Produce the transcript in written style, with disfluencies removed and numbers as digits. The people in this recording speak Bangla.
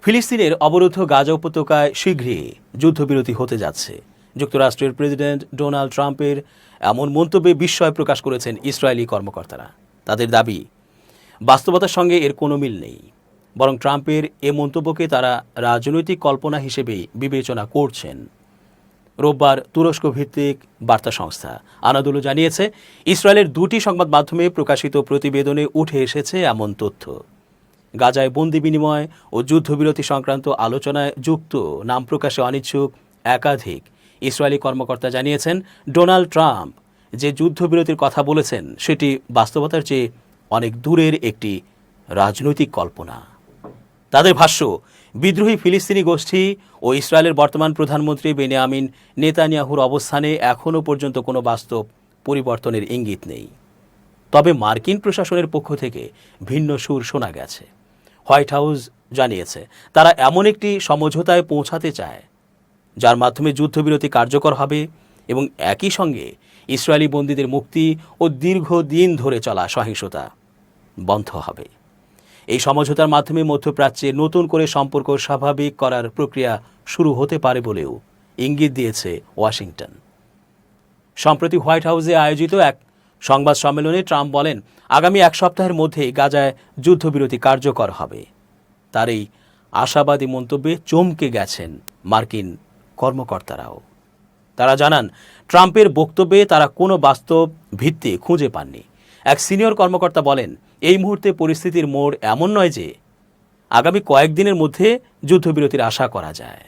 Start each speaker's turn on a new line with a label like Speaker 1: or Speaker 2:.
Speaker 1: ফিলিস্তিনের অবরুদ্ধ গাজা উপত্যকায় শীঘ্রই যুদ্ধবিরতি হতে যাচ্ছে। যুক্তরাষ্ট্রের প্রেসিডেন্ট ডোনাল্ড ট্রাম্পের এমন মন্তব্যে বিস্ময় প্রকাশ করেছেন ইসরায়েলি কর্মকর্তারা। তাদের দাবি, বাস্তবতার সঙ্গে এর কোনো মিল নেই, বরং ট্রাম্পের এ মন্তব্যকে তারা রাজনৈতিক কল্পনা হিসেবেই বিবেচনা করছেন। রোববার তুরস্ক ভিত্তিক বার্তা সংস্থা আনাদোলু জানিয়েছে, ইসরায়েলের দুটি সংবাদ মাধ্যমে প্রকাশিত প্রতিবেদনে উঠে এসেছে এমন তথ্য। গাজায় বন্দি বিনিময় ও যুদ্ধবিরতি সংক্রান্ত আলোচনায় যুক্ত নাম প্রকাশে অনিচ্ছুক একাধিক ইসরায়েলি কর্মকর্তা জানিয়েছেন, ডোনাল্ড ট্রাম্প যে যুদ্ধবিরতির কথা বলেছেন সেটি বাস্তবতার চেয়ে অনেক দূরের একটি রাজনৈতিক কল্পনা। তাদের ভাষ্য, বিদ্রোহী ফিলিস্তিনি গোষ্ঠী ও ইসরায়েলের বর্তমান প্রধানমন্ত্রী বেনিয়ামিন নেতানিয়াহুর অবস্থানে এখনও পর্যন্ত কোনো বাস্তব পরিবর্তনের ইঙ্গিত নেই। তবে মার্কিন প্রশাসনের পক্ষ থেকে ভিন্ন সুর শোনা গেছে। হোয়াইট হাউস জানিয়েছে, তারা এমন একটি সমঝোতায় পৌঁছাতে চায় যার মাধ্যমে যুদ্ধবিরতি কার্যকর হবে এবং একই সঙ্গে ইসরায়েলি বন্দীদের মুক্তি ও দীর্ঘদিন ধরে চলা সহিংসতা বন্ধ হবে। এই সমঝোতার মাধ্যমে মধ্যপ্রাচ্যে নতুন করে সম্পর্ক স্বাভাবিক করার প্রক্রিয়া শুরু হতে পারে বলেও ইঙ্গিত দিয়েছে ওয়াশিংটন। সম্প্রতি হোয়াইট হাউসে আয়োজিত এক সংবাদ সম্মেলনে ট্রাম্প বলেন, আগামী এক সপ্তাহের মধ্যেই গাজায় যুদ্ধবিরতি কার্যকর হবে। তার এই আশাবাদী মন্তব্যে চমকে গেছেন মার্কিন কর্মকর্তারাও। তারা জানান, ট্রাম্পের বক্তব্যে তারা কোনো বাস্তব ভিত্তি খুঁজে পাননি। এক সিনিয়র কর্মকর্তা বলেন, এই মুহূর্তে পরিস্থিতির মোড় এমন নয় যে আগামী কয়েকদিনের মধ্যে যুদ্ধবিরতির আশা করা যায়।